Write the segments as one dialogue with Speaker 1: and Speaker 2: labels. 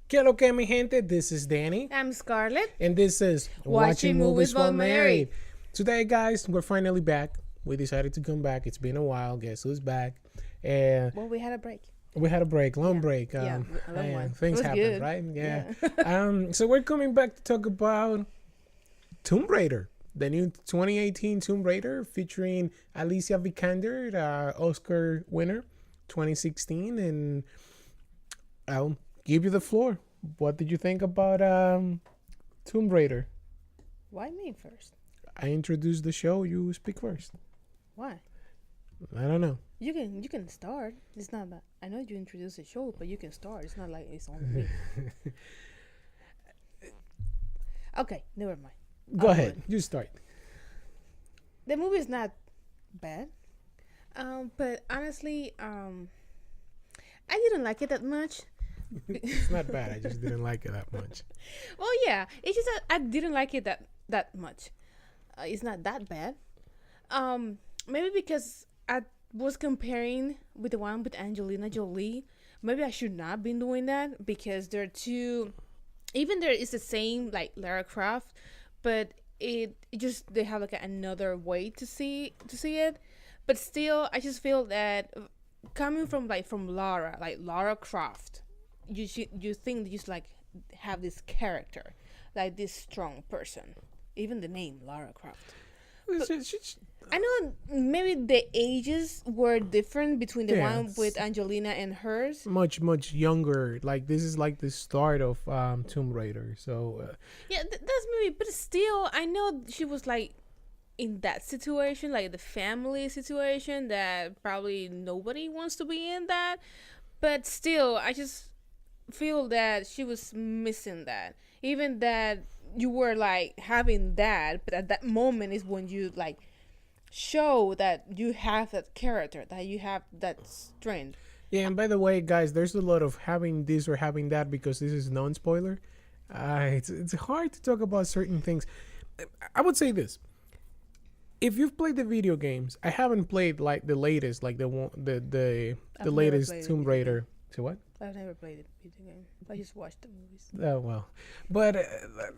Speaker 1: ¿Qué lo que, mi gente? This is Danny.
Speaker 2: I'm Scarlett.
Speaker 1: And this is
Speaker 2: Watching Movies While Married.
Speaker 1: Today, guys, we're finally back. We decided to come back. It's been a while. Guess who's back? And
Speaker 2: Well, we had a break.
Speaker 1: we had a break, long break.
Speaker 2: A long one.
Speaker 1: Things
Speaker 2: It was
Speaker 1: happen,
Speaker 2: good.
Speaker 1: right? Yeah. So we're coming back to talk about Tomb Raider, the new 2018 Tomb Raider featuring Alicia Vikander, Oscar winner, 2016. And I'll give you the floor. What did you think about Tomb Raider?
Speaker 2: Why me first?
Speaker 1: I introduced the show. You speak first.
Speaker 2: Why?
Speaker 1: I don't know.
Speaker 2: You can start. It's not that I know you introduced the show, but you can start. It's not like it's only me. Okay, never mind.
Speaker 1: Go ahead. You start.
Speaker 2: The movie is not bad, but honestly, I didn't like it that much.
Speaker 1: It's not bad. I just didn't like it that much.
Speaker 2: Well, yeah, it's just that I didn't like it that much. It's not that bad. Maybe because I was comparing with the one with Angelina Jolie. Maybe I should not been doing that because they're two. Even there is the same like Lara Croft, but it just they have like another way to see it. But still, I just feel that coming from Lara Croft, you think that you just like have this character, like this strong person. Even the name Lara Croft. I know maybe the ages were different between the one with Angelina and hers.
Speaker 1: Much younger. Like this is like the start of Tomb Raider. So
Speaker 2: yeah, that's maybe. But still, I know she was like in that situation, like the family situation that probably nobody wants to be in that. But still, I just feel that she was missing that. Even that you were like having that, but at that moment is when you like show that you have that character, that you have that strength.
Speaker 1: Yeah, and by the way, guys, there's a lot of having this or having that because this is non-spoiler. It's hard to talk about certain things. I would say this: if you've played the video games, I haven't played like the latest, like the latest Tomb Raider. So what?
Speaker 2: I've never played a video game. I just watched the movies.
Speaker 1: Oh well, but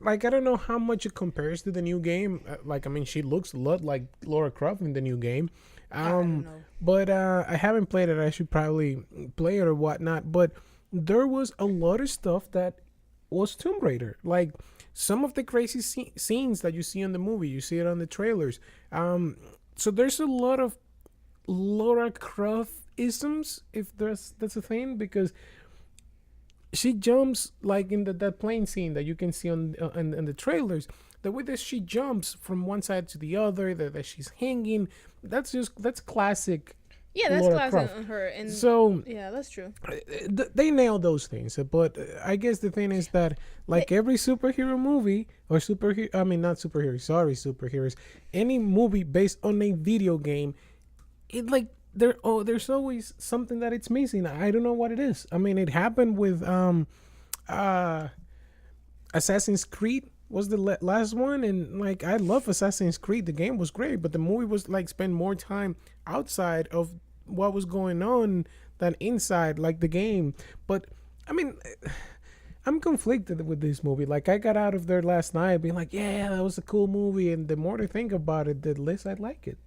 Speaker 1: like I don't know how much it compares to the new game. Like I mean, she looks a lot like Lara Croft in the new game.
Speaker 2: I don't know.
Speaker 1: But I haven't played it. I should probably play it or whatnot. But there was a lot of stuff that was Tomb Raider. Like some of the crazy scenes that you see in the movie, you see it on the trailers. So there's a lot of Lara Croft isms, if that's a thing, because she jumps like in that plane scene that you can see on the trailers. The way that she jumps from one side to the other, that she's hanging, that's classic.
Speaker 2: Yeah, that's
Speaker 1: Lara
Speaker 2: classic
Speaker 1: Croft.
Speaker 2: on her. And
Speaker 1: So
Speaker 2: yeah, that's true.
Speaker 1: They nailed those things. But I guess the thing is that like every superhero movie or superheroes, any movie based on a video game, it like there's always something that it's missing. I don't know what it is. I mean, it happened with Assassin's Creed was the last one, and like I love Assassin's Creed. The game was great, but the movie was like spend more time outside of what was going on than inside like the game. But I mean, I'm conflicted with this movie. Like I got out of there last night being like, yeah, that was a cool movie, and the more I think about it, the less I like it.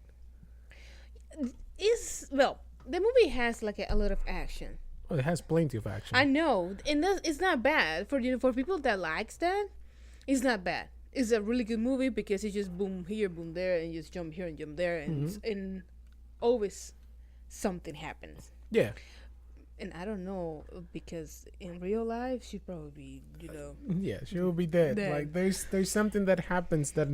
Speaker 2: The movie has like a lot of action.
Speaker 1: Well, it has plenty of action.
Speaker 2: I know, and it's not bad for for people that likes that. It's not bad. It's a really good movie because it's just boom here, boom there, and you just jump here and jump there, and always something happens.
Speaker 1: Yeah.
Speaker 2: And I don't know because in real life she'd probably be,
Speaker 1: Yeah, she will be dead. Like there's something that happens that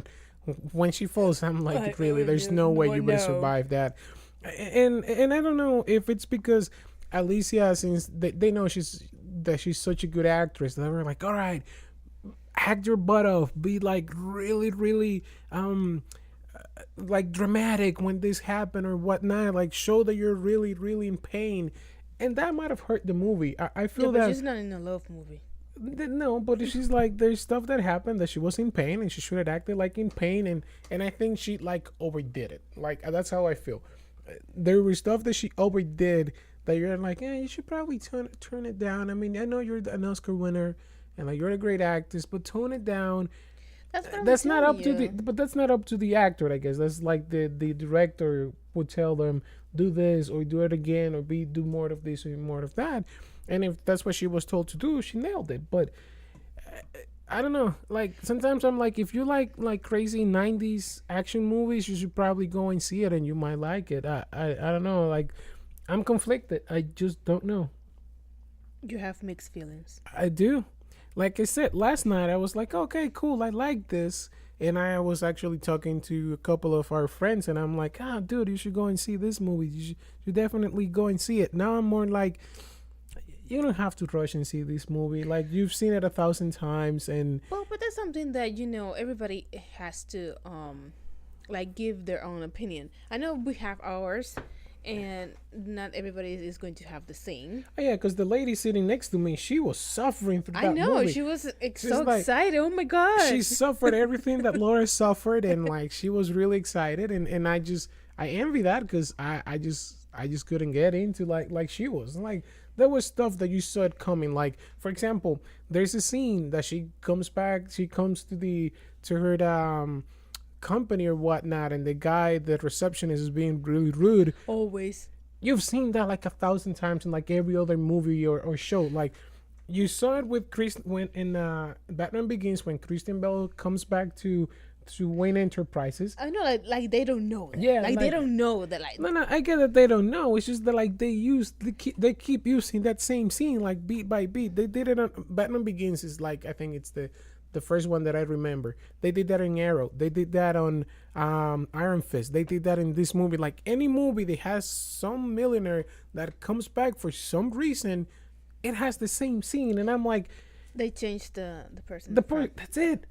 Speaker 1: when she falls, I'm like, really, there's no way you will survive that. And I don't know if it's because Alicia, since they know she's such a good actress, they were like, all right, act your butt off, be like really like dramatic when this happened or whatnot, like show that you're really in pain, and that might have hurt the movie. I feel
Speaker 2: but
Speaker 1: that
Speaker 2: she's not in a love movie.
Speaker 1: No, but she's like, there's stuff that happened that she was in pain and she should have acted like in pain, and I think she like overdid it. Like that's how I feel. There was stuff that she overdid that you're like, yeah, you should probably turn it down. I mean, I know you're an Oscar winner and like you're a great actress, but tone it down.
Speaker 2: That's what I'm
Speaker 1: That's not
Speaker 2: telling
Speaker 1: up to the,
Speaker 2: you.
Speaker 1: but that's not up to the actor, I guess. That's like the director would tell them, do this or do it again or do more of this or more of that. And if that's what she was told to do, she nailed it. But I don't know. Like sometimes I'm like, if you like crazy '90s action movies, you should probably go and see it, and you might like it. I don't know. Like I'm conflicted. I just don't know.
Speaker 2: You have mixed feelings.
Speaker 1: I do. Like I said last night, I was like, okay, cool. I like this, and I was actually talking to a couple of our friends, and I'm like, ah, dude, you should go and see this movie. You definitely go and see it. Now I'm more like, you don't have to rush and see this movie. Like you've seen it 1,000 times, and
Speaker 2: Well, but that's something that everybody has to like give their own opinion. I know we have ours, and not everybody is going to have the same.
Speaker 1: oh yeah, because the lady sitting next to me, she was suffering through
Speaker 2: I
Speaker 1: that
Speaker 2: know
Speaker 1: movie.
Speaker 2: she was
Speaker 1: She's
Speaker 2: so
Speaker 1: like-
Speaker 2: excited. Oh my god!
Speaker 1: She suffered everything that Laura suffered, and like she was really excited, and I envy that because I just couldn't get into like she was. Like there was stuff that you saw it coming. Like for example, there's a scene that she comes back, she comes to her company or whatnot, and the receptionist is being really rude.
Speaker 2: Always.
Speaker 1: You've seen that like 1,000 times in like every other movie or show. Like you saw it with when in Batman Begins, when Christian Bale comes back to Wayne Enterprises.
Speaker 2: I know, like they don't know. That.
Speaker 1: Yeah,
Speaker 2: like they
Speaker 1: like-
Speaker 2: don't know that. Like
Speaker 1: No, I get that they don't know. It's just that like they keep using that same scene like beat by beat. They did it on Batman Begins is like I think it's the first one that I remember. They did that in Arrow. They did that on Iron Fist. They did that in this movie. Like any movie that has some millionaire that comes back for some reason, it has the same scene. And I'm like,
Speaker 2: they changed the person.
Speaker 1: that's it.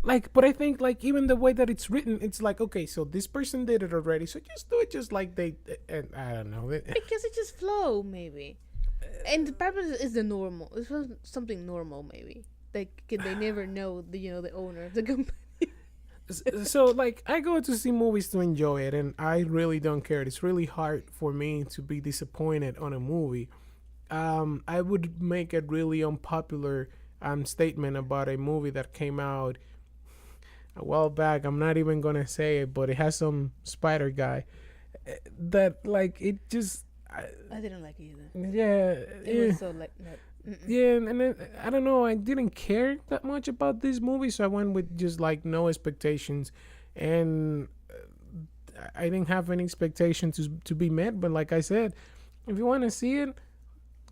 Speaker 1: Like, but I think like even the way that it's written, it's like okay, so this person did it already, so just do it just like they. And I don't know.
Speaker 2: because it just flow maybe, and the Batman is the normal. It's something normal maybe. They never know the owner of the company.
Speaker 1: So like I go to see movies to enjoy it, and I really don't care. It's really hard for me to be disappointed on a movie. I would make a really unpopular statement about a movie that came out a while back. I'm not even gonna say it, but it has some spider guy that like it just
Speaker 2: I didn't like it either.
Speaker 1: yeah
Speaker 2: It was so like
Speaker 1: yeah, and then, I don't know. I didn't care that much about this movie, so I went with just like no expectations, and I didn't have any expectations to be met. But like I said, if you want to see it,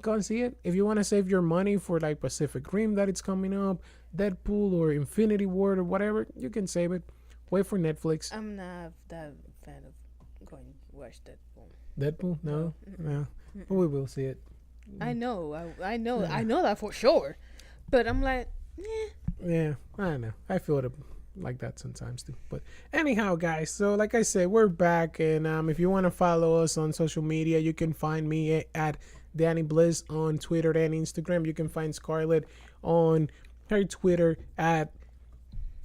Speaker 1: go and see it. If you want to save your money for like Pacific Rim that it's coming up, Deadpool or Infinity War or whatever, you can save it. Wait for Netflix.
Speaker 2: I'm not that fan of going to watch Deadpool.
Speaker 1: Deadpool? No. But we will see it.
Speaker 2: I know, I know that for sure. But I'm like,
Speaker 1: Yeah, I don't know. I feel it like that sometimes too. But anyhow, guys, so like I said, we're back, and if you want to follow us on social media, you can find me at Danny Bliss on Twitter and Instagram. You can find Scarlett on her Twitter at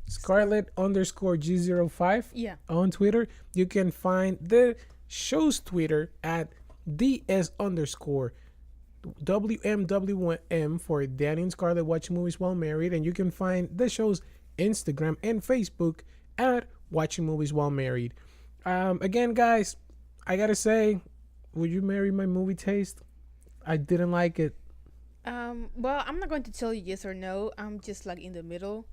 Speaker 1: Scarlett_G05
Speaker 2: yeah.
Speaker 1: on Twitter. You can find the show's Twitter at DS_WMWM for Danny and Scarlett Watching Movies While Married. And you can find the show's Instagram and Facebook at Watching Movies While Married. Again, guys, I gotta say, would you marry my movie taste? I didn't like it.
Speaker 2: Well, I'm not going to tell you yes or no. I'm just like in the middle,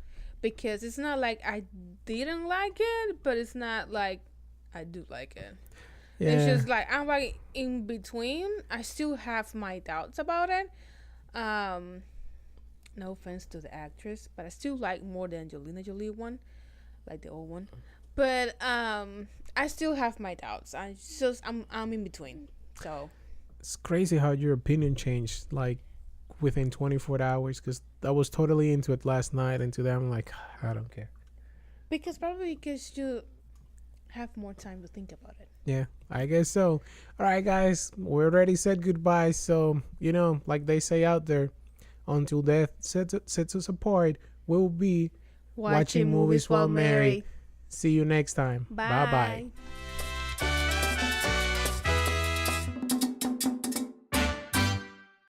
Speaker 2: because it's not like I didn't like it, but it's not like I do like it.
Speaker 1: Yeah.
Speaker 2: It's just like I'm like in between. I still have my doubts about it. No offense to the actress, but I still like more the Angelina Jolie one, like the old one. But I still have my doubts. I'm in between. So
Speaker 1: It's crazy how your opinion changed like within 24 hours, because I was totally into it last night, and today I'm like, I don't care.
Speaker 2: because you have more time to think about it.
Speaker 1: Yeah, I guess so. All right, guys, we already said goodbye. So, like they say out there, until death sets us apart, we'll be watching movies while married. See you next time.
Speaker 2: Bye.
Speaker 1: Bye-bye.